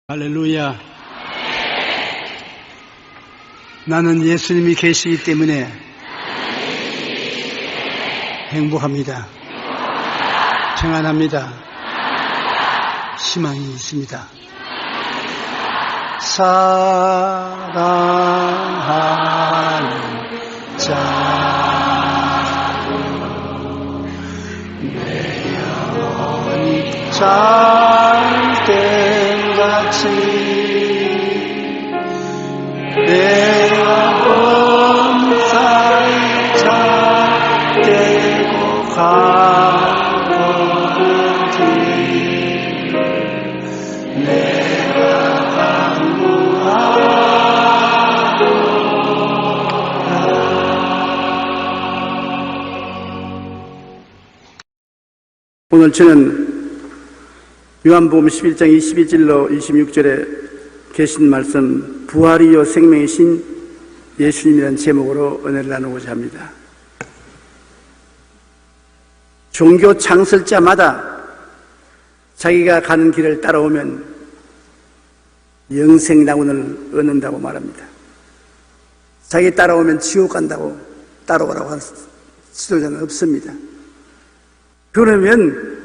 할렐루야. 나는 예수님이 계시기 때문에 행복합니다. 평안합니다. 희망이 있습니다. 사랑하는 자, 내 영혼이 잘된같이 내가 범사에 잘되고 가거니 내가 오늘 저는 요한복음 11장 21절로 26절에 계신 말씀 부활이요 생명이신 예수님이라는 제목으로 은혜를 나누고자 합니다. 종교 창설자마다 자기가 가는 길을 따라오면 영생낙원을 얻는다고 말합니다. 자기 따라오면 지옥 간다고 따라오라고 하는 지도자는 없습니다. 그러면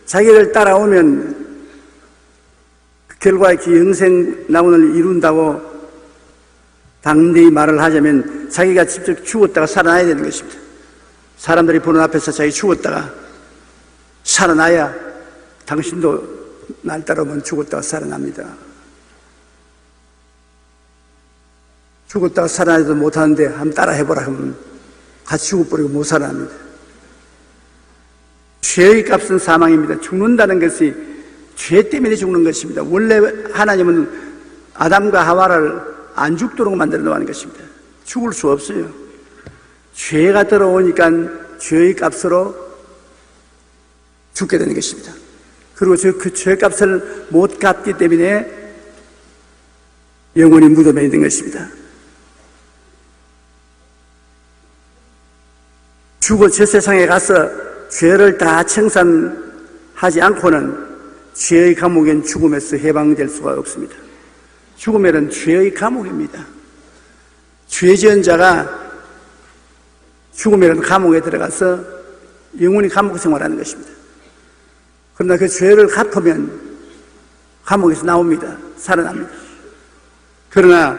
자기를 따라오면 결과의 그 영생낙원을 이룬다고 당대히 말을 하자면 자기가 직접 죽었다가 살아나야 되는 것입니다. 사람들이 보는 앞에서 자기 죽었다가 살아나야 당신도 날 따라오면 죽었다가 살아납니다. 죽었다가 살아나지도 못하는데 한번 따라 해보라 하면 같이 죽어버리고 못 살아납니다. 죄의 값은 사망입니다. 죽는다는 것이 죄 때문에 죽는 것입니다. 원래 하나님은 아담과 하와를 안 죽도록 만들어 놓은 것입니다. 죽을 수 없어요. 죄가 들어오니까 죄의 값으로 죽게 되는 것입니다. 그리고 그 죄의 값을 못 갚기 때문에 영원히 무덤에 있는 것입니다. 죽어 저 세상에 가서 죄를 다 청산하지 않고는 죄의 감옥엔 죽음에서 해방될 수가 없습니다. 죽음에는 죄의 감옥입니다. 죄 지은 자가 죽음이라는 감옥에 들어가서 영원히 감옥 생활하는 것입니다. 그러나 그 죄를 갚으면 감옥에서 나옵니다. 살아납니다. 그러나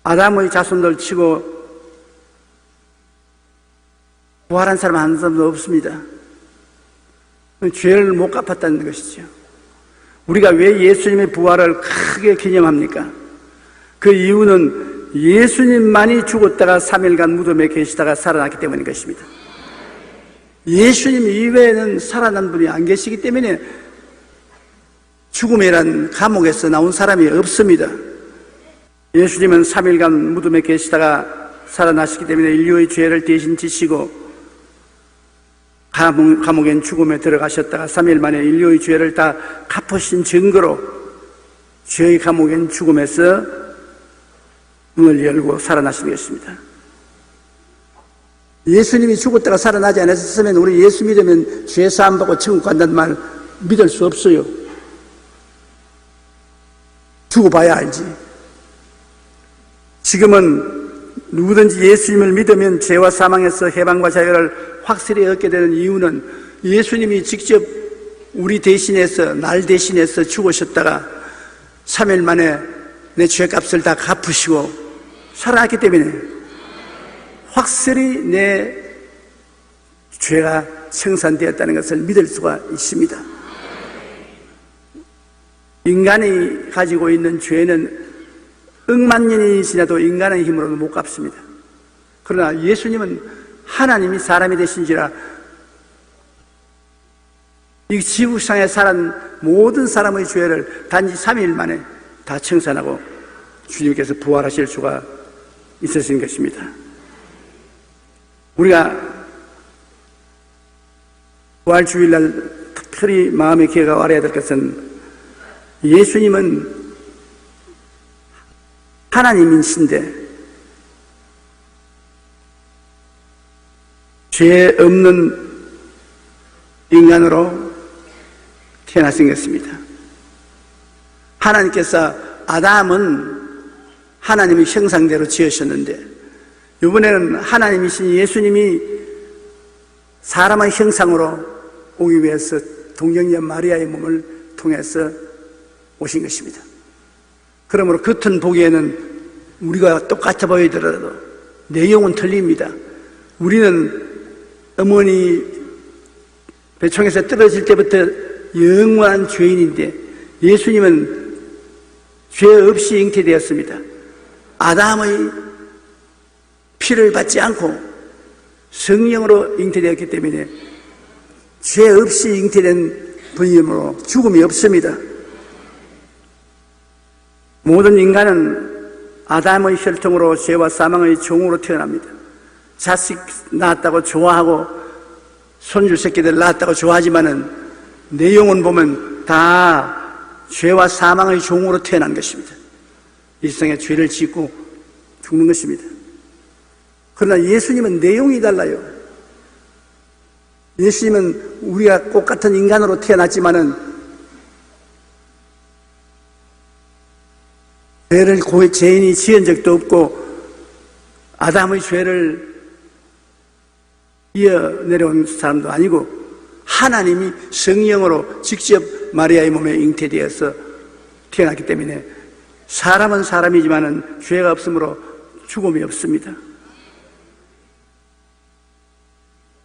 아담의 자손들 치고 부활한 사람 한 사람도 없습니다. 죄를 못 갚았다는 것이죠. 우리가 왜 예수님의 부활을 크게 기념합니까? 그 이유는 예수님만이 죽었다가 3일간 무덤에 계시다가 살아났기 때문인 것입니다. 예수님 이외에는 살아난 분이 안 계시기 때문에 죽음이란 감옥에서 나온 사람이 없습니다. 예수님은 3일간 무덤에 계시다가 살아나시기 때문에 인류의 죄를 대신 지시고 감옥엔 죽음에 들어가셨다가 3일 만에 인류의 죄를 다 갚으신 증거로 죄의 감옥엔 죽음에서 문을 열고 살아나신 것입니다. 예수님이 죽었다가 살아나지 않았으면 우리 예수 믿으면 죄 사함 받고 천국 간다는 말 믿을 수 없어요. 죽어봐야 알지. 지금은 누구든지 예수님을 믿으면 죄와 사망에서 해방과 자유를 확실히 얻게 되는 이유는 예수님이 직접 우리 대신해서 날 대신해서 죽으셨다가 3일 만에 내 죄값을 다 갚으시고 살아났기 때문에 확실히 내 죄가 청산되었다는 것을 믿을 수가 있습니다. 인간이 가지고 있는 죄는 억만 년이 지나도 인간의 힘으로는 못 갚습니다. 그러나 예수님은 하나님이 사람이 되신지라 이 지구상에 살은 모든 사람의 죄를 단지 3일 만에 다 청산하고 주님께서 부활하실 수가 있으신 것입니다. 우리가 부활주일날 특별히 마음의 기회가 알아야 될 것은 예수님은 하나님이신데 죄 없는 인간으로 태어나신 것입니다. 하나님께서 아담은 하나님의 형상대로 지으셨는데, 이번에는 하나님이신 예수님이 사람의 형상으로 오기 위해서 동정녀 마리아의 몸을 통해서 오신 것입니다. 그러므로 겉은 보기에는 우리가 똑같아 보이더라도 내용은 틀립니다. 우리는 어머니 배총에서 떨어질 때부터 영원한 죄인인데, 예수님은 죄 없이 잉태되었습니다. 아담의 피를 받지 않고 성령으로 잉태되었기 때문에 죄 없이 잉태된 분이므로 죽음이 없습니다. 모든 인간은 아담의 혈통으로 죄와 사망의 종으로 태어납니다. 자식 낳았다고 좋아하고 손주 새끼들 낳았다고 좋아하지만은 내용은 보면 다 죄와 사망의 종으로 태어난 것입니다. 이 세상에 죄를 짓고 죽는 것입니다. 그러나 예수님은 내용이 달라요. 예수님은 우리가 똑같은 인간으로 태어났지만은 죄를 죄인이 지은 적도 없고 아담의 죄를 이어내려온 사람도 아니고 하나님이 성령으로 직접 마리아의 몸에 잉태되어서 태어났기 때문에 사람은 사람이지만은 죄가 없으므로 죽음이 없습니다.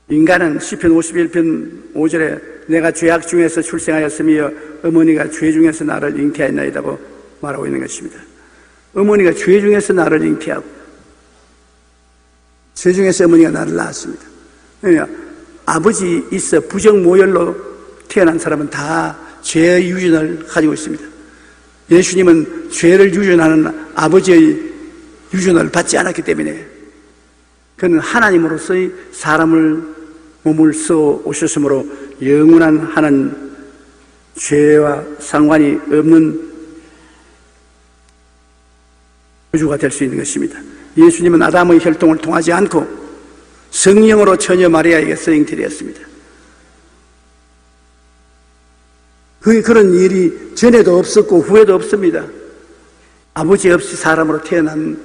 인간은 시편 51편 5절에 내가 죄악 중에서 출생하였으며 어머니가 죄 중에서 나를 잉태하였나이다고 말하고 있는 것입니다. 어머니가 죄 중에서 나를 잉태하고 죄 중에서 어머니가 나를 낳았습니다. 그러니까 아버지 있어 부정모혈로 태어난 사람은 다 죄의 유전을 가지고 있습니다. 예수님은 죄를 유전하는 아버지의 유전을 받지 않았기 때문에 그는 하나님으로서의 사람을 몸을 써 오셨으므로 영원한 하나님, 죄와 상관이 없는 구주가 될 수 있는 것입니다. 예수님은 아담의 혈통을 통하지 않고 성령으로 처녀 마리아에게서 잉태되었습니다. 그런 일이 전에도 없었고 후에도 없습니다. 아버지 없이 사람으로 태어난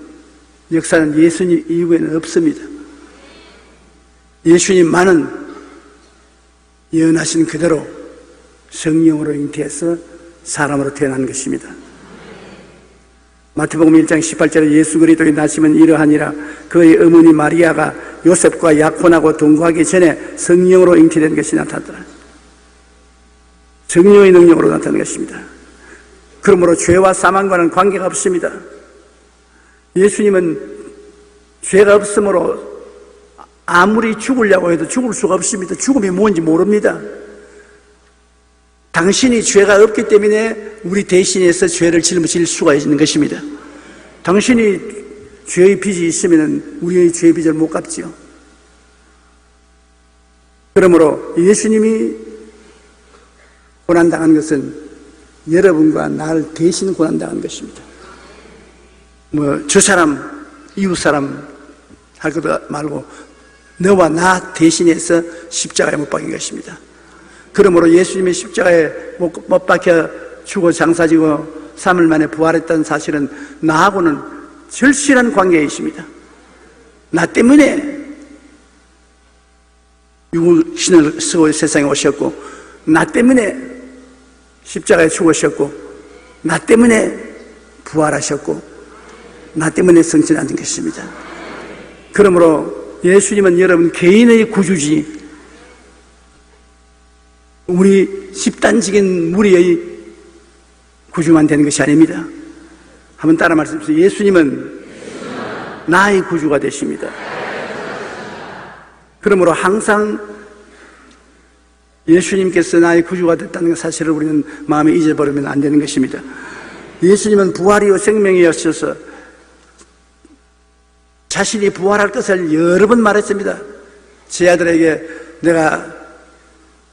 역사는 예수님 이후에는 없습니다. 예수님만은 예언하신 그대로 성령으로 잉태해서 사람으로 태어난 것입니다. 마태복음 1장 18절에 예수 그리스도의 나심은 이러하니라 그의 어머니 마리아가 요셉과 약혼하고 동거하기 전에 성령으로 잉태된 것이 나타났더라. 성령의 능력으로 나타난 것입니다. 그러므로 죄와 사망과는 관계가 없습니다. 예수님은 죄가 없으므로 아무리 죽으려고 해도 죽을 수가 없습니다. 죽음이 뭔지 모릅니다. 당신이 죄가 없기 때문에 우리 대신해서 죄를 짊어질 수가 있는 것입니다. 당신이 죄의 빚이 있으면 우리의 죄의 빚을 못 갚지요. 그러므로 예수님이 고난당한 것은 여러분과 나를 대신 고난당한 것입니다. 저 사람, 이웃 사람 할 것도 말고 너와 나 대신해서 십자가에 못 박힌 것입니다. 그러므로 예수님이 십자가에 못 박혀 죽어 장사지고 3일 만에 부활했다는 사실은 나하고는 절실한 관계에 있습니다. 나 때문에 육신을 쓰고 세상에 오셨고, 나 때문에 십자가에 죽으셨고, 나 때문에 부활하셨고, 나 때문에 승천하는 것입니다. 그러므로 예수님은 여러분 개인의 구주지 우리 집단적인 무리의 구주만 되는 것이 아닙니다. 한번 따라 말씀해주세요. 예수님은 나의 구주가 되십니다. 그러므로 항상 예수님께서 나의 구주가 됐다는 사실을 우리는 마음에 잊어버리면 안 되는 것입니다. 예수님은 부활이요 생명이었어서 자신이 부활할 것을 여러 번 말했습니다. 제 아들에게 내가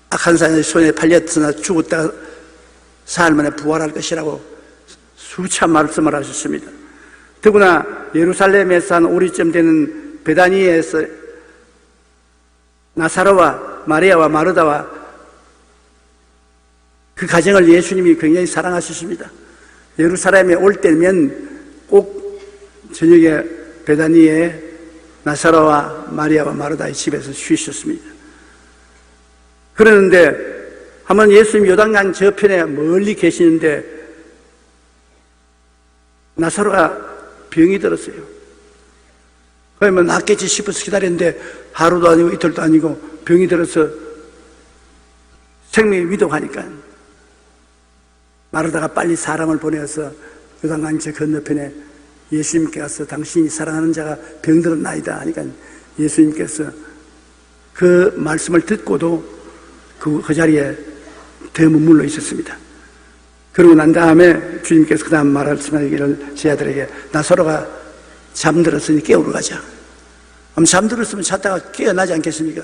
악한 사람의 손에 팔렸으나 죽었다가 사흘 만에 부활할 것이라고 수차 말씀을 하셨습니다. 더구나 예루살렘에서 한 오리쯤 되는 베다니에서 나사로와 마리아와 마르다와 그 가정을 예수님이 굉장히 사랑하셨습니다. 예루살렘에 올 때면 꼭 저녁에 베다니에 나사로와 마리아와 마르다의 집에서 쉬셨습니다. 그러는데 한번 예수님 요단강 저편에 멀리 계시는데 나사로가 병이 들었어요. 그러면 낫겠지 싶어서 기다렸는데 하루도 아니고 이틀도 아니고 병이 들어서 생명이 위독하니까 마르다가 빨리 사람을 보내서 요단강 저 건너편에 예수님께 가서 당신이 사랑하는 자가 병들었나이다 하니까 예수님께서 그 말씀을 듣고도 그 자리에 더 머물러 있었습니다. 그러고 난 다음에 주님께서 그 다음 말씀하기를 제 아들에게 나사로가 잠들었으니 깨우러 가자. 그럼 잠들었으면 잤다가 깨어나지 않겠습니까?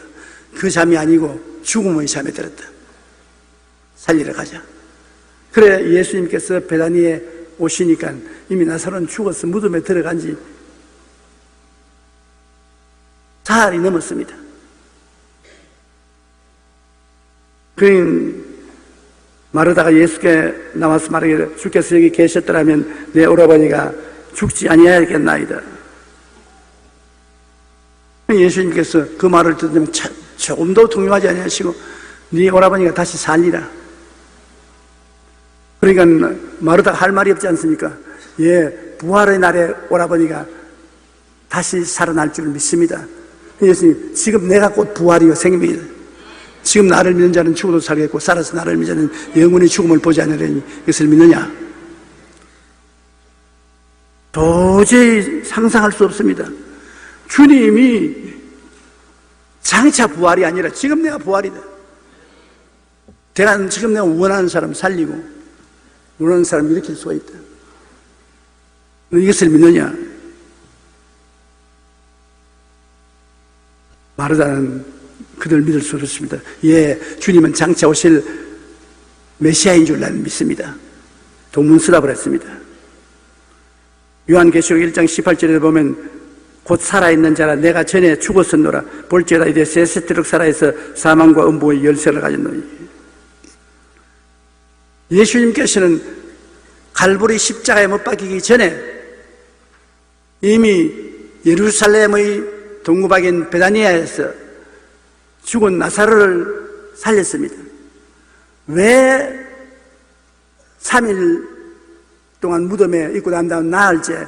그 잠이 아니고 죽음의 잠에 들었다. 살리러 가자. 그래 예수님께서 베다니에 오시니까 이미 나사로는 죽어서 무덤에 들어간 지 사흘이 넘었습니다. 그러니 마르다가 예수께 나와서 말하기를 주께서 여기 계셨더라면 내 오라버니가 죽지 아니하겠나이다. 예수님께서 그 말을 듣으면 조금도 동요하지 아니하시고 네 오라버니가 다시 살리라. 그러니까 마르다가 할 말이 없지 않습니까? 예, 부활의 날에 오라버니가 다시 살아날 줄 믿습니다. 예수님, 지금 내가 곧 부활이요 생명이다. 지금 나를 믿는 자는 죽어도 살겠고 살아서 나를 믿는 자는 영원히 죽음을 보지 않으려니 이것을 믿느냐? 도저히 상상할 수 없습니다. 주님이 장차 부활이 아니라 지금 내가 부활이다. 내가 지금 내가 원하는 사람 살리고 원하는 사람 일으킬 수가 있다. 너 이것을 믿느냐? 마르다는 그들 믿을 수 없습니다. 예, 주님은 장차 오실 메시아인 줄 나는 믿습니다. 동문서답을 했습니다. 요한계시록 1장 18절에 보면 곧 살아있는 자라 내가 전에 죽었었노라 볼지어다 이제 세세토록 살아있어 사망과 음부의 열쇠를 가졌노니. 예수님께서는 갈보리 십자가에 못 박히기 전에 이미 예루살렘의 동구박인 베다니아에서 죽은 나사로를 살렸습니다. 왜 3일 동안 무덤에 있고 난 다음 나흘째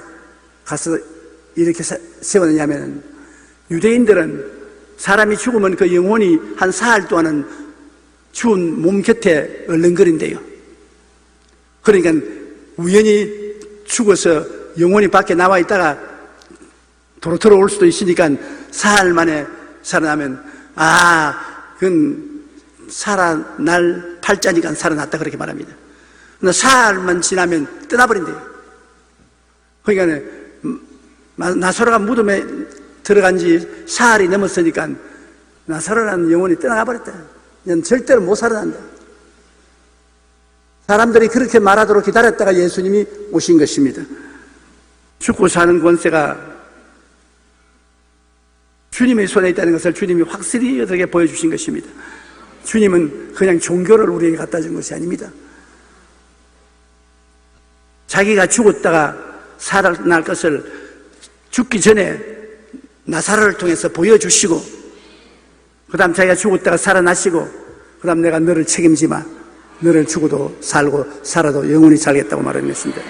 가서 이렇게 세웠느냐면 유대인들은 사람이 죽으면 그 영혼이 한 사흘 동안은 추운 몸 곁에 얼른거린대요. 그러니까 우연히 죽어서 영혼이 밖에 나와 있다가 도로 올 수도 있으니까 사흘 만에 살아나면 그건 살아날 팔자니까 살아났다 그렇게 말합니다. 그러나 사흘만 지나면 떠나버린대요. 그러니까 나사로가 무덤에 들어간 지 사흘이 넘었으니까 나사로라는 영혼이 떠나가 버렸다. 그냥 절대로 못 살아난다. 사람들이 그렇게 말하도록 기다렸다가 예수님이 오신 것입니다. 죽고 사는 권세가 주님의 손에 있다는 것을 주님이 확실히 여러분에게 보여주신 것입니다. 주님은 그냥 종교를 우리에게 갖다 준 것이 아닙니다. 자기가 죽었다가 살아날 것을 죽기 전에 나사로를 통해서 보여주시고 그 다음 자기가 죽었다가 살아나시고 그 다음 내가 너를 책임지마. 너를 죽어도 살고 살아도 영원히 살겠다고 말하는 것입니다.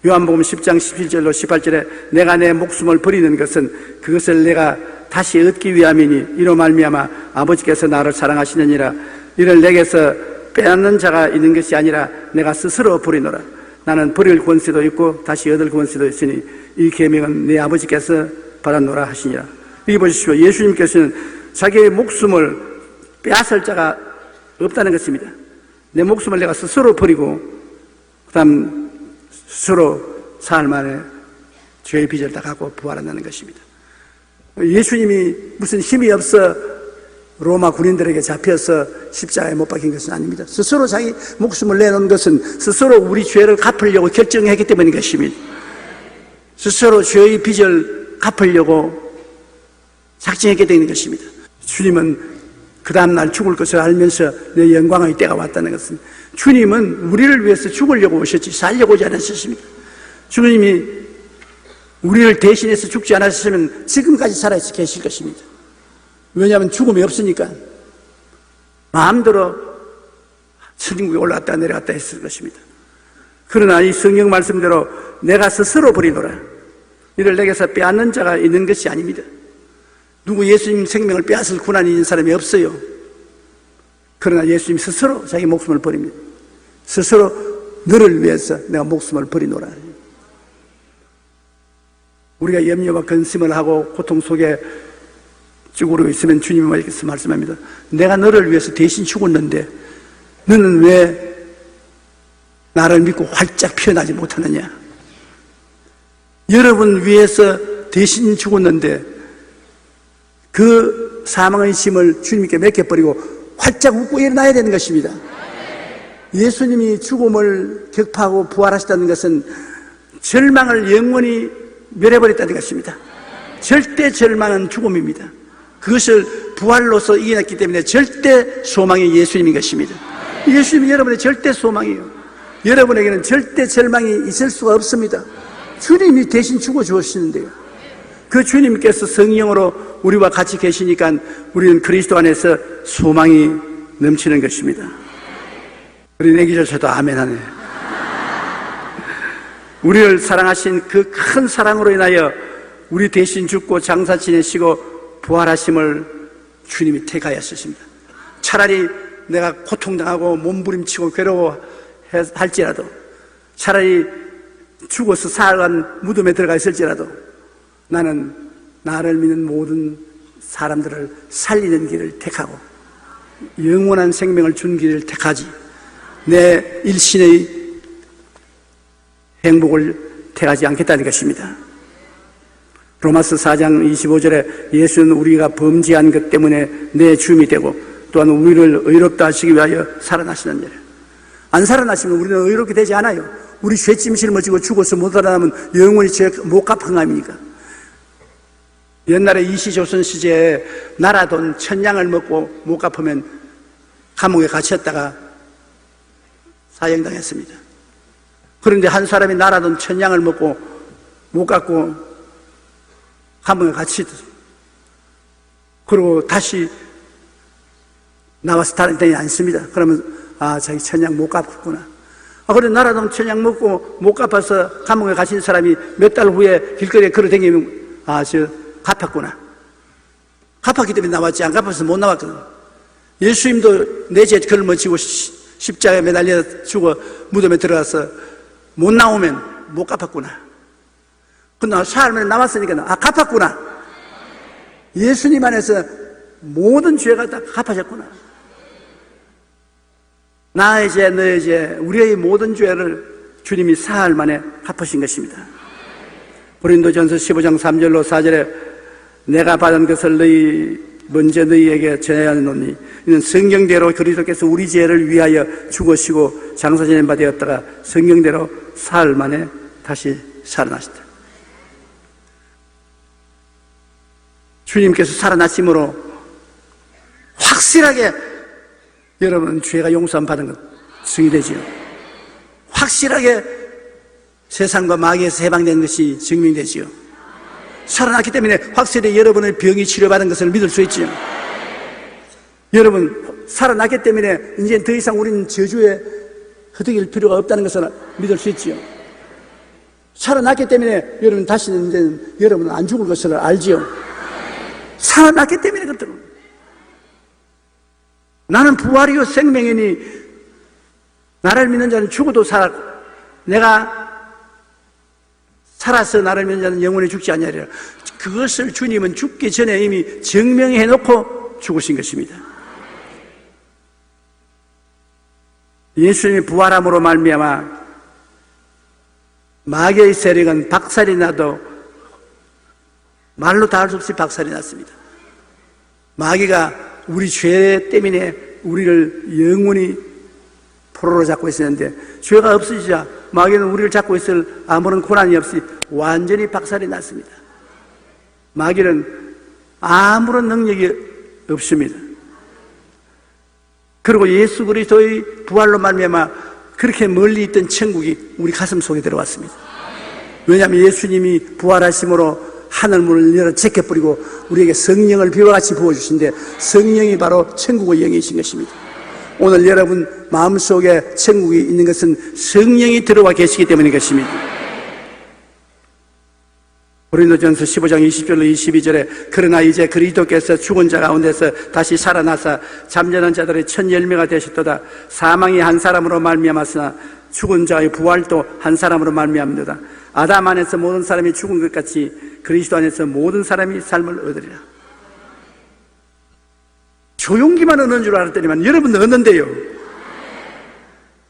요한복음 10장 17절로 18절에 내가 내 목숨을 버리는 것은 그것을 내가 다시 얻기 위함이니 이로 말미암아 아버지께서 나를 사랑하시느니라. 이를 내게서 빼앗는 자가 있는 것이 아니라 내가 스스로 버리노라. 나는 버릴 권세도 있고 다시 얻을 권세도 있으니 이 계명은 내 아버지께서 받았노라 하시니라. 여기 보십시오. 예수님께서는 자기의 목숨을 빼앗을 자가 없다는 것입니다. 내 목숨을 내가 스스로 버리고 그 다음 스스로 사흘 만에 죄의 빚을 다 갖고 부활한다는 것입니다. 예수님이 무슨 힘이 없어 로마 군인들에게 잡혀서 십자가에 못 박힌 것은 아닙니다. 스스로 자기 목숨을 내놓은 것은 스스로 우리 죄를 갚으려고 결정했기 때문인 것입니다. 스스로 죄의 빚을 갚으려고 작정했게 되는 것입니다. 주님은 그 다음날 죽을 것을 알면서 내 영광의 때가 왔다는 것은, 주님은 우리를 위해서 죽으려고 오셨지 살려고 오지 않으셨습니다. 주님이 우리를 대신해서 죽지 않았으면 지금까지 살아있어 계실 것입니다. 왜냐하면 죽음이 없으니까 마음대로 천국에 올라갔다 내려갔다 했을 것입니다. 그러나 이 성경 말씀대로 내가 스스로 버리노라, 이를 내게서 빼앗는 자가 있는 것이 아닙니다. 누구 예수님 생명을 빼앗을 고난이 있는 사람이 없어요. 그러나 예수님 스스로 자기 목숨을 버립니다. 스스로 너를 위해서 내가 목숨을 버리노라. 우리가 염려와 근심을 하고 고통 속에 쭈그려 있으면 주님이 이렇게 말씀합니다. 내가 너를 위해서 대신 죽었는데 너는 왜 나를 믿고 활짝 피어나지 못하느냐? 여러분 위해서 대신 죽었는데 그 사망의 짐을 주님께 맡겨버리고 활짝 웃고 일어나야 되는 것입니다. 예수님이 죽음을 격파하고 부활하셨다는 것은 절망을 영원히 멸해버렸다는 것입니다. 절대 절망은 죽음입니다. 그것을 부활로서 이겨냈기 때문에 절대 소망이 예수님인 것입니다. 예수님이 여러분의 절대 소망이에요. 여러분에게는 절대 절망이 있을 수가 없습니다. 주님이 대신 죽어주시는데요. 그 주님께서 성령으로 우리와 같이 계시니까 우리는 그리스도 안에서 소망이 넘치는 것입니다. 우리 애기조차도 아멘 하네. 우리를 사랑하신 그 큰 사랑으로 인하여 우리 대신 죽고 장사 지내시고 부활하심을 주님이 택하였으십니다. 차라리 내가 고통당하고 몸부림치고 괴로워할지라도, 차라리 죽어서 사흘간 무덤에 들어가 있을지라도 나는 나를 믿는 모든 사람들을 살리는 길을 택하고 영원한 생명을 준 길을 택하지 내 일신의 행복을 택하지 않겠다는 것입니다. 로마서 4장 25절에 예수는 우리가 범죄한 것 때문에 내 주임이 되고 또한 우리를 의롭다 하시기 위하여 살아나시는 일. 안 살아나시면 우리는 의롭게 되지 않아요. 우리 죄짐 짊어지고 죽어서 못 살아나면 영원히 죄 못 갚은 거 아닙니까? 옛날에 이시조선 시대에 나라 돈 1000양을 먹고 못 갚으면 감옥에 갇혔다가 사형당했습니다. 그런데 한 사람이 나라 돈 1000양을 먹고 못 갚고 감옥에 갇히더라. 그리고 다시 나와서 다니지 않습니다. 그러면 자기 1000양 못 갚았구나. 그래 나라 돈 1000양 먹고 못 갚아서 감옥에 갇힌 사람이 몇 달 후에 길거리에 걸어다니면 갚았구나. 갚았기 때문에 나왔지, 안 갚아서 못 나왔거든. 예수님도 내 죄 걸머지고 십자가에 매달려 죽어 무덤에 들어가서 못 나오면 못 갚았구나. 그러나 사흘 남았으니까 갚았구나. 예수님 안에서 모든 죄가 다 갚아졌구나. 나의 죄, 너의 죄, 우리의 모든 죄를 주님이 사흘 만에 갚으신 것입니다. 고린도전서 15장 3절로 4절에 내가 받은 것을 먼저 너희에게 전하였노니 이는 성경대로 그리스도께서 우리 죄를 위하여 죽으시고 장사 지낸 바 되었다가 성경대로 사흘 만에 다시 살아나셨다. 주님께서 살아나심으로 확실하게 여러분 죄가 용서함 받은 것 증이되지요. 확실하게 세상과 마귀에서 해방된 것이 증명되지요. 살아났기 때문에 확실히 여러분의 병이 치료받은 것을 믿을 수 있지요. 여러분 살아났기 때문에 이제 더 이상 우리는 저주에 허덕일 필요가 없다는 것을 믿을 수 있지요. 살아났기 때문에 여러분 다시는 이제 여러분은 안 죽을 것을 알지요. 살아났기 때문에 그렇더라고요. 나는 부활이요 생명이니 나를 믿는 자는 죽어도 살아, 내가 살아서 나를 믿는 자는 영원히 죽지 아니하리라. 그것을 주님은 죽기 전에 이미 증명해 놓고 죽으신 것입니다. 예수님이 부활함으로 말미암아 마귀의 세력은 박살이 나도 말로 다 할 수 없이 박살이 났습니다. 마귀가 우리 죄 때문에 우리를 영원히 포로로 잡고 있었는데 죄가 없으시자 마귀는 우리를 잡고 있을 아무런 고난이 없이 완전히 박살이 났습니다. 마귀는 아무런 능력이 없습니다. 그리고 예수 그리스도의 부활로 말미암아 그렇게 멀리 있던 천국이 우리 가슴 속에 들어왔습니다. 왜냐하면 예수님이 부활하심으로 하늘문을 열어 제껴버리고 우리에게 성령을 비와 같이 부어주신데, 성령이 바로 천국의 영이신 것입니다. 오늘 여러분 마음속에 천국이 있는 것은 성령이 들어와 계시기 때문인 것입니다. 고린도전서 15장 20절로 22절에 그러나 이제 그리스도께서 죽은 자 가운데서 다시 살아나사 잠자는 자들의 첫 열매가 되셨도다. 사망이 한 사람으로 말미암았으나 죽은 자의 부활도 한 사람으로 말미암는도다. 아담 안에서 모든 사람이 죽은 것 같이 그리스도 안에서 모든 사람이 삶을 얻으리라. 조용기만 얻는 줄 알았더니만 여러분도 얻는데요.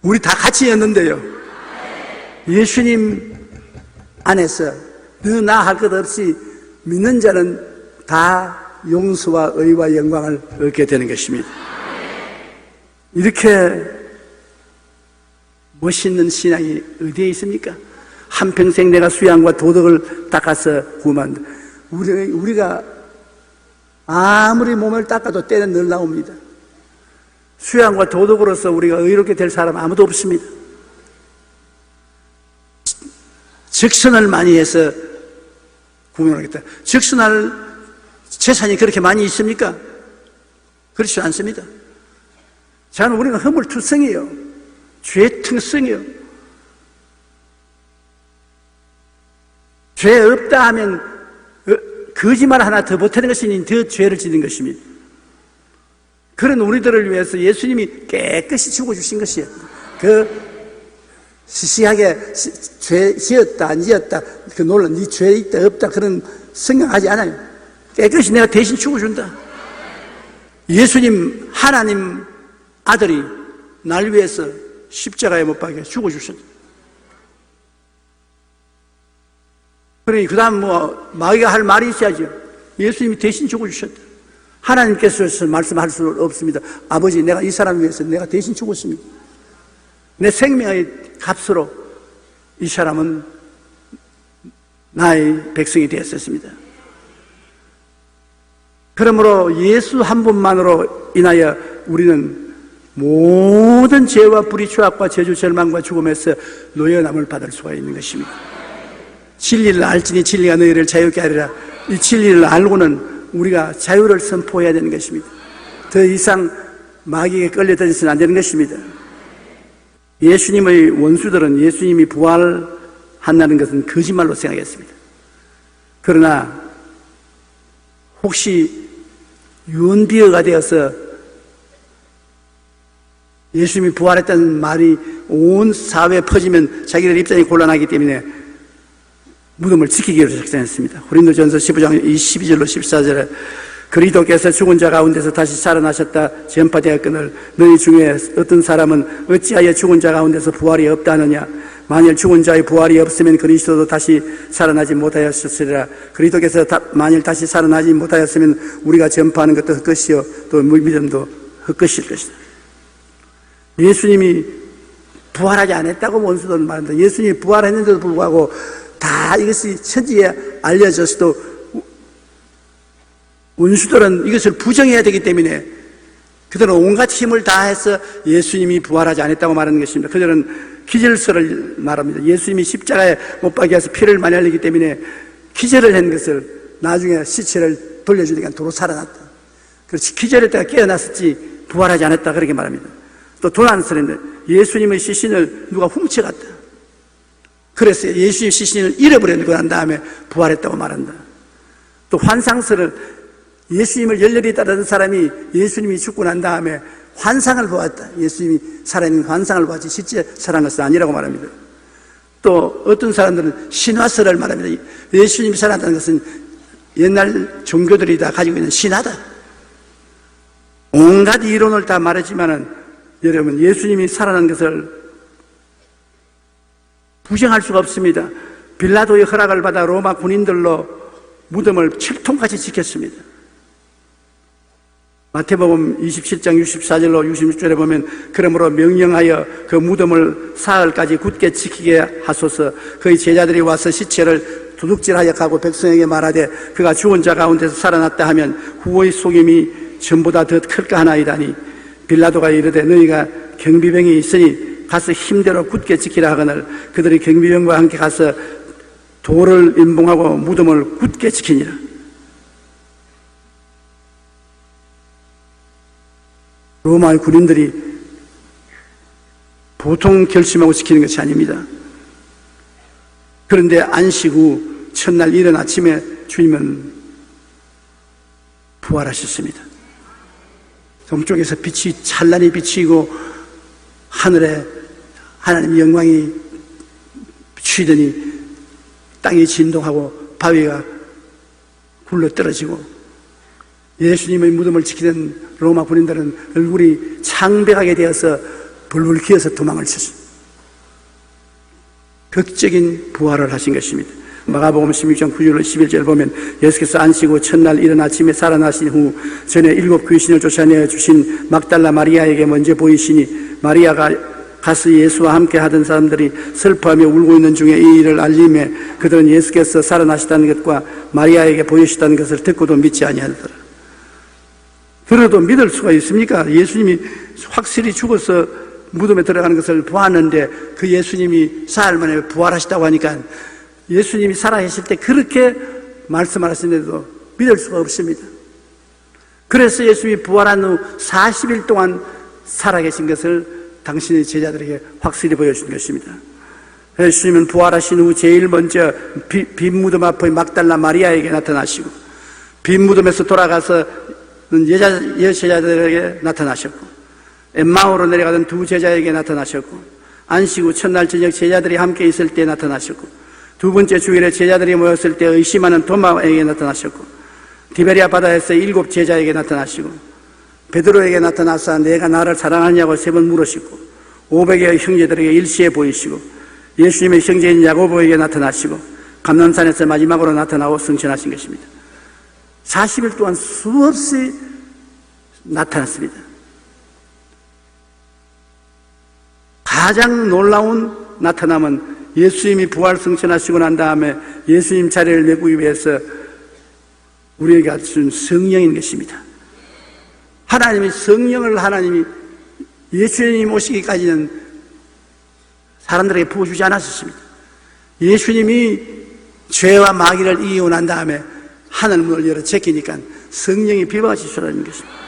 우리 다 같이 얻는데요. 예수님 안에서 너 나 할 것 없이 믿는 자는 다 용서와 의와 영광을 얻게 되는 것입니다. 이렇게 멋있는 신앙이 어디에 있습니까? 한평생 내가 수양과 도덕을 닦아서 구만, 우리가 아무리 몸을 닦아도 때는 늘 나옵니다. 수양과 도덕으로서 우리가 의롭게 될 사람 아무도 없습니다. 적선을 많이 해서 구원하겠다. 적선할 재산이 그렇게 많이 있습니까? 그렇지 않습니다. 저는 우리가 허물투성이에요. 죄퉁성이에요. 죄 없다 하면 거짓말 하나 더 보태는 것이니 더 죄를 짓는 것입니다. 그런 우리들을 위해서 예수님이 깨끗이 죽어주신 것이에요. 시시하게 죄 지었다 안 지었다 그 논란, 네 죄 있다 없다 그런 생각하지 않아요. 깨끗이 내가 대신 죽어준다. 예수님 하나님 아들이 날 위해서 십자가에 못 박혀 죽어주셨다. 그러니 그 다음 마귀가 할 말이 있어야죠. 예수님이 대신 죽어주셨다. 하나님께서 말씀할 수 없습니다. 아버지, 내가 이 사람을 위해서 내가 대신 죽었습니다. 내 생명의 값으로 이 사람은 나의 백성이 되었습니다. 그러므로 예수 한 분만으로 인하여 우리는 모든 죄와 불의, 추악과 저주, 절망과 죽음에서 노여남을 받을 수가 있는 것입니다. 진리를 알지니 진리가 너희를 자유케 하리라. 이 진리를 알고는 우리가 자유를 선포해야 되는 것입니다. 더 이상 마귀에게 끌려다니서는 안 되는 것입니다. 예수님의 원수들은 예수님이 부활한다는 것은 거짓말로 생각했습니다. 그러나 혹시 유언비어가 되어서 예수님이 부활했다는 말이 온 사회에 퍼지면 자기들 입장이 곤란하기 때문에 무덤을 지키기로 작정했습니다. 고린도전서 15장 22절로 14절에 그리스도께서 죽은 자 가운데서 다시 살아나셨다 전파되었거늘 너희 중에 어떤 사람은 어찌하여 죽은 자 가운데서 부활이 없다 하느냐. 만일 죽은 자의 부활이 없으면 그리스도도 다시 살아나지 못하였으리라. 그리스도께서 만일 다시 살아나지 못하였으면 우리가 전파하는 것도 헛것이요 또 믿음도 헛것일 것이다. 예수님이 부활하지 않았다고 원수들은 말한다. 예수님이 부활했는데도 불구하고 다 이것이 천지에 알려졌어도 원수들은 이것을 부정해야 되기 때문에 그들은 온갖 힘을 다해서 예수님이 부활하지 않았다고 말하는 것입니다. 그들은 기절설을 말합니다. 예수님이 십자가에 못 박혀서 피를 많이 흘리기 때문에 기절을 한 것을 나중에 시체를 돌려주니까 도로 살아났다. 그렇지, 기절했다가 깨어났었지 부활하지 않았다 그렇게 말합니다. 또 도난설인데 예수님의 시신을 누가 훔쳐갔다. 그래서 예수님 시신을 잃어버리고 난 다음에 부활했다고 말한다. 또 환상설을 예수님을 열렬히 따르는 사람이 예수님이 죽고 난 다음에 환상을 보았다. 예수님이 살아있는 환상을 보았지 실제 살아난 것은 아니라고 말합니다. 또 어떤 사람들은 신화설을 말합니다. 예수님이 살아났다는 것은 옛날 종교들이 다 가지고 있는 신화다. 온갖 이론을 다 말했지만은 여러분 예수님이 살아난 것을 부정할 수가 없습니다. 빌라도의 허락을 받아 로마 군인들로 무덤을 철통같이 지켰습니다. 마태복음 27장 64절로 66절에 보면 그러므로 명령하여 그 무덤을 사흘까지 굳게 지키게 하소서. 그의 제자들이 와서 시체를 도둑질하여 가고 백성에게 말하되 그가 죽은 자 가운데서 살아났다 하면 후의 속임이 전보다 더 클까 하나이다니 빌라도가 이르되 너희가 경비병이 있으니 가서 힘대로 굳게 지키라 하거늘 그들이 경비병과 함께 가서 돌을 임봉하고 무덤을 굳게 지키니라. 로마의 군인들이 보통 결심하고 지키는 것이 아닙니다. 그런데 안식 후 첫날 이른 아침에 주님은 부활하셨습니다. 동쪽에서 빛이 찬란히 비치고 하늘에 하나님의 영광이 비치더니 땅이 진동하고 바위가 굴러떨어지고 예수님의 무덤을 지키는 로마 군인들은 얼굴이 창백하게 되어서 불불 기어서 도망을 쳤습니다. 극적인 부활을 하신 것입니다. 마가복음 16장 9절 11절 보면 예수께서 안식후 첫날 이른 아침에 살아나신 후 전에 7 귀신을 쫓아내어 주신 막달라 마리아에게 먼저 보이시니 마리아가 가서 예수와 함께 하던 사람들이 슬퍼하며 울고 있는 중에 이 일을 알림해 그들은 예수께서 살아나시다는 것과 마리아에게 보이시다는 것을 듣고도 믿지 아니하더라. 들어도 믿을 수가 있습니까? 예수님이 확실히 죽어서 무덤에 들어가는 것을 보았는데 그 예수님이 사흘 만에 부활하시다고 하니까 예수님이 살아계실 때 그렇게 말씀하시는데도 믿을 수가 없습니다. 그래서 예수님이 부활한 후 40일 동안 살아계신 것을 당신의 제자들에게 확실히 보여준 것입니다. 예수님은 부활하신 후 제일 먼저 빈 무덤 앞의 막달라 마리아에게 나타나시고 빈 무덤에서 돌아가서 여제자들에게 나타나셨고 엠마오로 내려가던 2 제자에게 나타나셨고 안식 후 첫날 저녁 제자들이 함께 있을 때 나타나셨고 2번째 주일에 제자들이 모였을 때 의심하는 도마에게 나타나셨고 디베리아 바다에서 7 제자에게 나타나시고 베드로에게 나타나서 내가 나를 사랑하냐고 3번 물으시고 500여 형제들에게 일시에 보이시고 예수님의 형제인 야고보에게 나타나시고 감람산에서 마지막으로 나타나고 승천하신 것입니다. 40일 동안 수없이 나타났습니다. 가장 놀라운 나타남은 예수님이 부활 승천하시고 난 다음에 예수님 자리를 메꾸기 위해서 우리에게 준 성령인 것입니다. 하나님이 성령을 예수님 오시기까지는 사람들에게 부어주지 않았습니다. 예수님이 죄와 마귀를 이기고 난 다음에 하늘 문을 열어 제끼니까 성령이 비박하시라는 것입니다.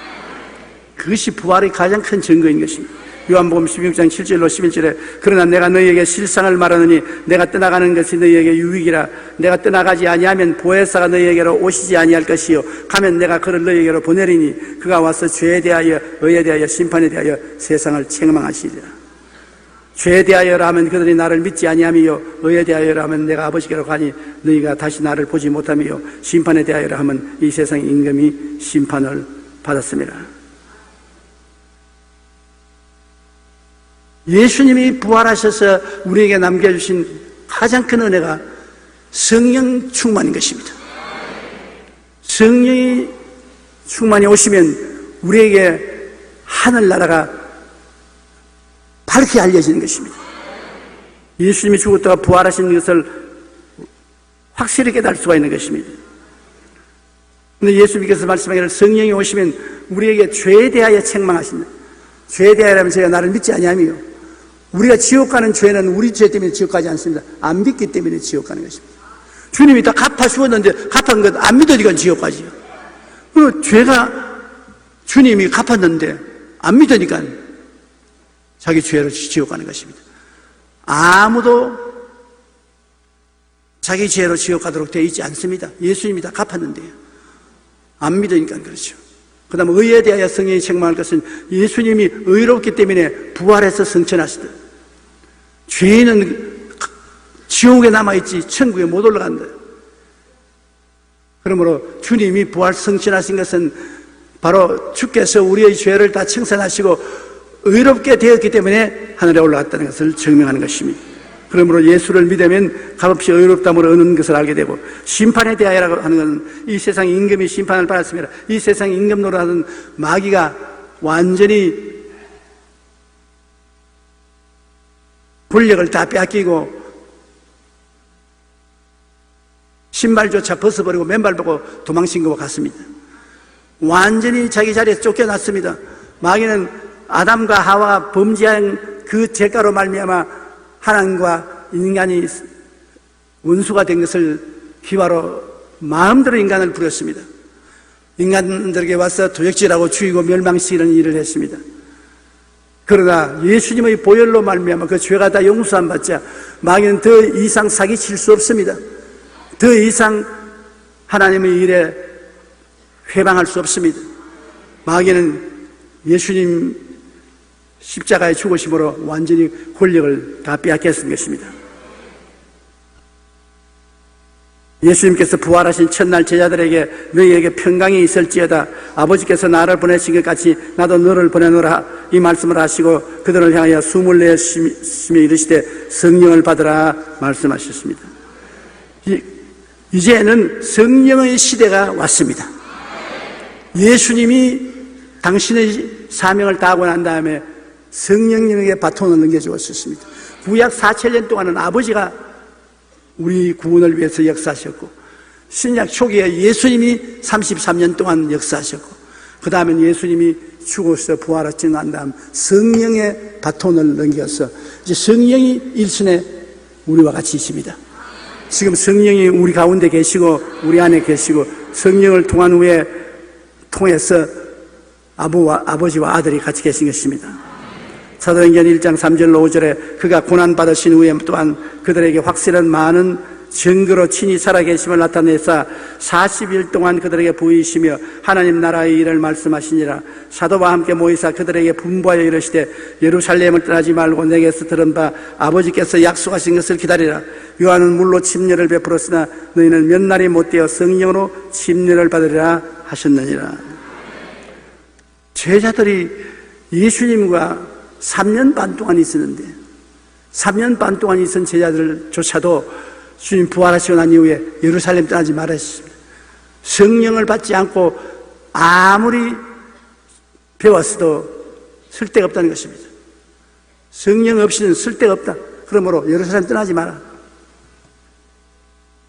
그것이 부활의 가장 큰 증거인 것입니다. 요한복음 16장 7절로 11절에 그러나 내가 너희에게 실상을 말하느니 내가 떠나가는 것이 너희에게 유익이라 내가 떠나가지 아니하면 보혜사가 너희에게로 오시지 아니할 것이요 가면 내가 그를 너희에게로 보내리니 그가 와서 죄에 대하여 의에 대하여 심판에 대하여 세상을 책망하시리라. 죄에 대하여라 하면 그들이 나를 믿지 아니하며 의에 대하여라 하면 내가 아버지께로 가니 너희가 다시 나를 보지 못하며 심판에 대하여라 하면 이 세상의 임금이 심판을 받았습니다. 예수님이 부활하셔서 우리에게 남겨주신 가장 큰 은혜가 성령 충만인 것입니다. 성령이 충만히 오시면 우리에게 하늘나라가 밝게 알려지는 것입니다. 예수님이 죽었다가 부활하신 것을 확실히 깨달을 수가 있는 것입니다. 그런데 예수님께서 말씀하기를 성령이 오시면 우리에게 죄에 대하여 책망하신다. 죄에 대하여라면 제가 나를 믿지 아니하며 우리가 지옥 가는 죄는 우리 죄 때문에 지옥 가지 않습니다. 안 믿기 때문에 지옥 가는 것입니다. 주님이 다 갚아 주었는데 갚은 것 안 믿으니까 지옥 가지요. 그 죄가 주님이 갚았는데 안 믿으니까 자기 죄로 지옥 가는 것입니다. 아무도 자기 죄로 지옥 가도록 되어 있지 않습니다. 예수님이 다 갚았는데요. 안 믿으니까 그렇죠. 그 다음 의에 대하여 성령이 책망할 것은 예수님이 의롭기 때문에 부활해서 승천하시다. 죄인은 지옥에 남아있지 천국에 못 올라간다. 그러므로 주님이 부활 승천하신 것은 바로 주께서 우리의 죄를 다 청산하시고 의롭게 되었기 때문에 하늘에 올라갔다는 것을 증명하는 것입니다. 그러므로 예수를 믿으면 값없이 의롭다므로 얻는 것을 알게 되고 심판에 대하여라고 하는 것은 이 세상 임금이 심판을 받았습니다. 이 세상 임금 노릇하는 마귀가 완전히 권력을 다 빼앗기고 신발조차 벗어버리고 맨발 보고 도망친 것과 같습니다. 완전히 자기 자리에서 쫓겨났습니다. 마귀는 아담과 하와가 범죄한 그 죄가로 말미암아 하나님과 인간이 원수가 된 것을 기화로 마음대로 인간을 부렸습니다. 인간들에게 와서 도적질하고 죽이고 멸망시키는 일을 했습니다. 그러나 예수님의 보혈로 말미암아 그 죄가 다 용서함 받자 마귀는 더 이상 사기칠 수 없습니다. 더 이상 하나님의 일에 회방할 수 없습니다. 마귀는 예수님 십자가의 죽으심으로 완전히 권력을 다 빼앗겼을 것입니다. 예수님께서 부활하신 첫날 제자들에게 너희에게 평강이 있을지어다 아버지께서 나를 보내신 것 같이 나도 너를 보내노라 이 말씀을 하시고 그들을 향하여 숨을 내쉬며 이르시되 성령을 받으라 말씀하셨습니다. 이제는 성령의 시대가 왔습니다. 예수님이 당신의 사명을 다하고 난 다음에 성령님에게 바톤을 넘겨주었습니다. 구약 4,000년 동안은 아버지가 우리 구원을 위해서 역사하셨고 신약 초기에 예수님이 33년 동안 역사하셨고 그 다음엔 예수님이 죽어서 부활하시고 난 다음 성령의 바톤을 넘겨서 이제 성령이 일순에 우리와 같이 있습니다. 지금 성령이 우리 가운데 계시고 우리 안에 계시고 성령을 통해서 아버지와 아들이 같이 계신 것입니다. 사도행전 1장 3절로 5절에 그가 고난받으신 후에 또한 그들에게 확실한 많은 증거로 친히 살아계심을 나타내사 40일 동안 그들에게 보이시며 하나님 나라의 일을 말씀하시니라. 사도와 함께 모이사 그들에게 분부하여 이르시되 예루살렘을 떠나지 말고 내게서 들은 바 아버지께서 약속하신 것을 기다리라. 요한은 물로 침례를 베풀었으나 너희는 몇 날이 못되어 성령으로 침례를 받으리라 하셨느니라. 제자들이 예수님과 3년 반 동안 있었는데 3년 반 동안 있은 제자들조차도 주님 부활하시고 난 이후에 예루살렘 떠나지 말았습니다. 성령을 받지 않고 아무리 배웠어도 쓸데가 없다는 것입니다. 성령 없이는 쓸데가 없다. 그러므로 예루살렘 떠나지 마라.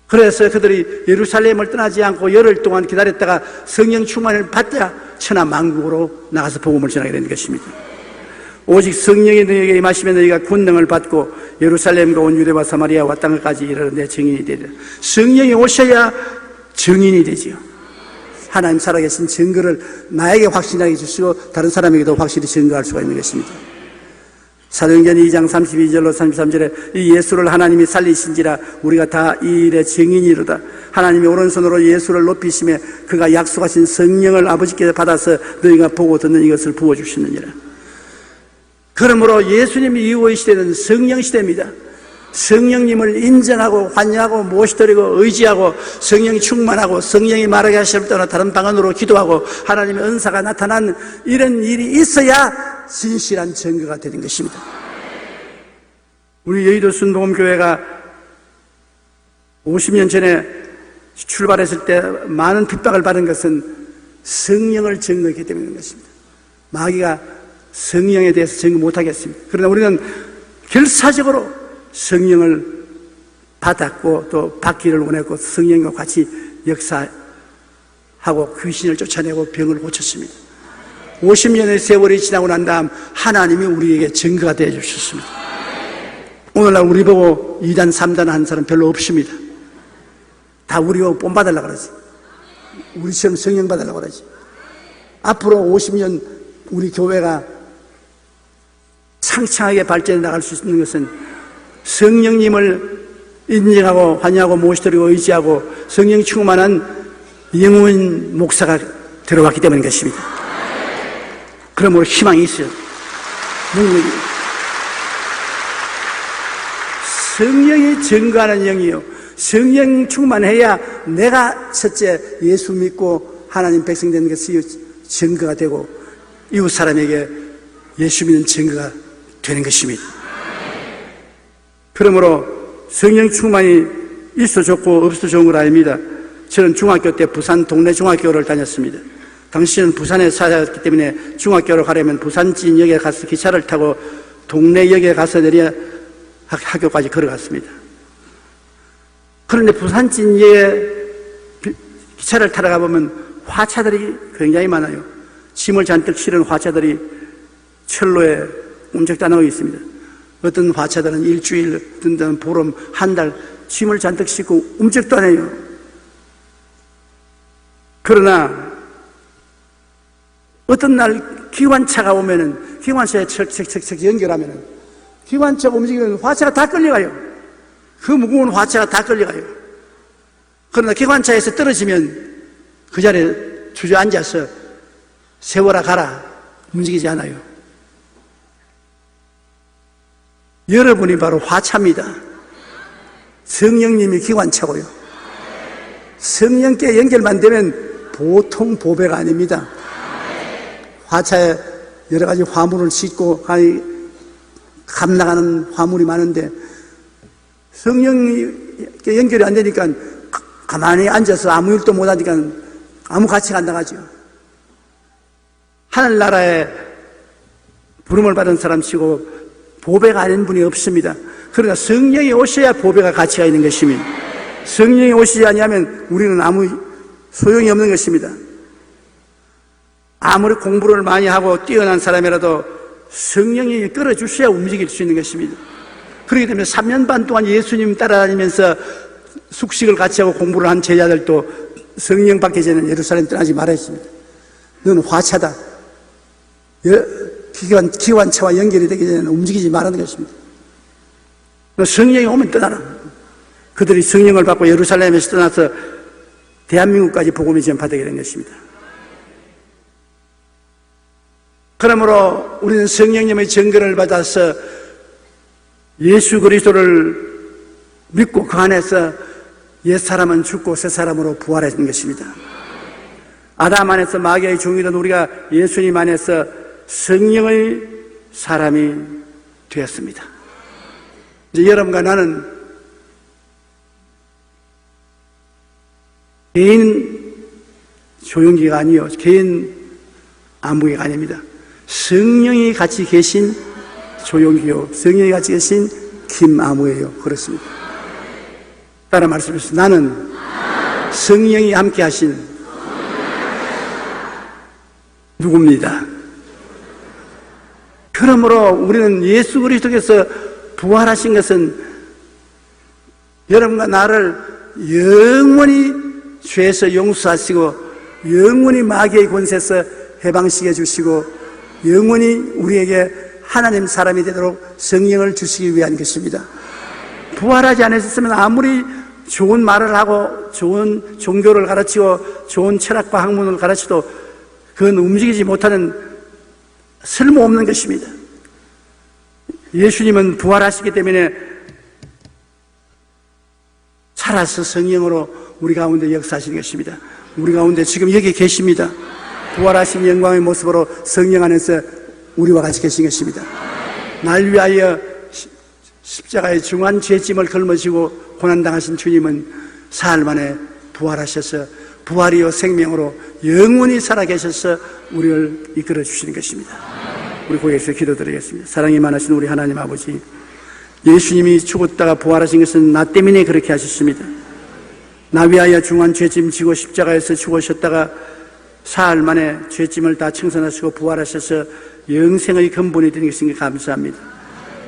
그래서 그들이 예루살렘을 떠나지 않고 열흘 동안 기다렸다가 성령 충만을 받자 천하 만국으로 나가서 복음을 전하게 된 것입니다. 오직 성령이 너희에게 임하시면 너희가 권능을 받고 예루살렘과 온 유대와 사마리아와 땅까지 이르러 내 증인이 되리라. 성령이 오셔야 증인이 되지요. 하나님 살아계신 증거를 나에게 확신하게 주시고 다른 사람에게도 확실히 증거할 수가 있는 것입니다. 사도행전 2장 32절로 33절에 이 예수를 하나님이 살리신지라 우리가 다 이 일의 증인이로다. 하나님이 오른손으로 예수를 높이시며 그가 약속하신 성령을 아버지께서 받아서 너희가 보고 듣는 이것을 부어주시느니라. 그러므로 예수님 이후의 시대는 성령 시대입니다. 성령님을 인정하고 환영하고 모시드리고 의지하고 성령이 충만하고 성령이 말하게 하실 때나 다른 방언으로 기도하고 하나님의 은사가 나타난 이런 일이 있어야 진실한 증거가 되는 것입니다. 우리 여의도 순복음교회가 50년 전에 출발했을 때 많은 핍박을 받은 것은 성령을 증거했기 때문인 것입니다. 마귀가 성령에 대해서 증거 못하겠습니다. 그러나 우리는 결사적으로 성령을 받았고 또 받기를 원했고 성령과 같이 역사하고 귀신을 쫓아내고 병을 고쳤습니다. 50년의 세월이 지나고 난 다음 하나님이 우리에게 증거가 되어 주셨습니다. 오늘날 우리 보고 2단 3단 한 사람 별로 없습니다. 다 우리 보고 본받으려고 그러지. 우리처럼 성령 받으려고 그러지. 앞으로 50년 우리 교회가 창창하게 발전해 나갈 수 있는 것은 성령님을 인정하고 환영하고 모시드리고 의지하고 성령 충만한 영혼 목사가 들어왔기 때문인 것입니다. 그러므로 희망이 있어요. 능력이. 성령이 증거하는 영이요. 성령 충만해야 내가 첫째 예수 믿고 하나님 백성 되는 것이 증거가 되고 이웃 사람에게 예수 믿는 증거가 되는 것입니다. 그러므로 성령 충만이 있어 좋고 없어 좋은 걸 아닙니다. 저는 중학교 때 부산 동네 중학교를 다녔습니다. 당시는 부산에 살았기 때문에 중학교를 가려면 부산진역에 가서 기차를 타고 동네역에 가서 내려 학교까지 걸어갔습니다. 그런데 부산진역에 기차를 타러 가보면 화차들이 굉장히 많아요. 짐을 잔뜩 실은 화차들이 철로에 움직도 안 하고 있습니다. 어떤 화차들은 일주일, 어떤 데는 보름, 한 달 짐을 잔뜩 싣고 움직도 안 해요. 그러나 어떤 날 기관차가 오면은 기관차에 척척척척 연결하면은 기관차가 움직이면 화차가 다 끌려가요. 그 무거운 화차가 다 끌려가요. 그러나 기관차에서 떨어지면 그 자리에 주저앉아서 세워라 가라 움직이지 않아요. 여러분이 바로 화차입니다. 성령님이 기관차고요. 성령께 연결만 되면 보통 보배가 아닙니다. 화차에 여러 가지 화물을 싣고 감나가는 화물이 많은데 성령께 연결이 안 되니까 가만히 앉아서 아무 일도 못 하니까 아무 가치가 안 나가죠. 하늘나라에 부름을 받은 사람치고 보배가 아닌 분이 없습니다. 그러나 성령이 오셔야 보배가 가치가 있는 것입니다. 성령이 오시지 아니하면 우리는 아무 소용이 없는 것입니다. 아무리 공부를 많이 하고 뛰어난 사람이라도 성령이 끌어주셔야 움직일 수 있는 것입니다. 그렇기 때문에 3년 반 동안 예수님 따라다니면서 숙식을 같이 하고 공부를 한 제자들도 성령 받기 전에는 예루살렘 떠나지 말아야 했습니다. 너는 화차다. 기관차와 연결이 되기 전에는 움직이지 말라는 것입니다. 성령이 오면 떠나라. 그들이 성령을 받고 예루살렘에서 떠나서 대한민국까지 복음이 전파되게 된 것입니다. 그러므로 우리는 성령님의 증거를 받아서 예수 그리스도를 믿고 그 안에서 옛사람은 죽고 새사람으로 부활했던 것입니다. 아담 안에서 마귀의 종이던 우리가 예수님 안에서 성령의 사람이 되었습니다. 이제 여러분과 나는 개인 조용기가 아니요, 개인 안무기가 아닙니다. 성령이 같이 계신 조용기요, 성령이 같이 계신 김아무예요. 그렇습니다. 따라 말씀하세요. 나는 성령이 함께 하신 누굽니다. 그러므로 우리는 예수 그리스도께서 부활하신 것은 여러분과 나를 영원히 죄에서 용서하시고 영원히 마귀의 권세에서 해방시켜 주시고 영원히 우리에게 하나님 사람이 되도록 성령을 주시기 위한 것입니다. 부활하지 않으셨으면 아무리 좋은 말을 하고 좋은 종교를 가르치고 좋은 철학과 학문을 가르쳐도 그건 움직이지 못하는 쓸모없는 것입니다. 예수님은 부활하시기 때문에 살아서 성령으로 우리 가운데 역사하시는 것입니다. 우리 가운데 지금 여기 계십니다. 부활하신 영광의 모습으로 성령 안에서 우리와 같이 계신 것입니다. 날 위하여 십자가의 중한 죄짐을 걸머지고 고난당하신 주님은 사흘 만에 부활하셔서 부활이요 생명으로 영원히 살아계셔서 우리를 이끌어 주시는 것입니다. 우리 고개에서 기도드리겠습니다. 사랑이 많으신 우리 하나님 아버지, 예수님이 죽었다가 부활하신 것은 나 때문에 그렇게 하셨습니다. 나 위하여 중한 죄짐 지고 십자가에서 죽으셨다가 사흘 만에 죄짐을 다 청산하시고 부활하셔서 영생의 근본이 되는 것인 게 감사합니다.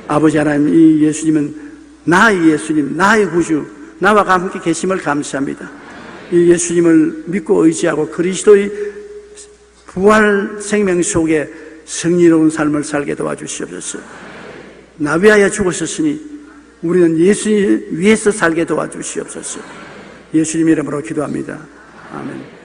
아버지 하나님, 이 예수님은 나의 예수님, 나의 구주, 나와 함께 계심을 감사합니다. 이 예수님을 믿고 의지하고 그리스도의 부활 생명 속에 승리로운 삶을 살게 도와주시옵소서. 나 위하여 죽으셨으니 우리는 예수 위에서 살게 도와주시옵소서. 예수님 이름으로 기도합니다. 아멘.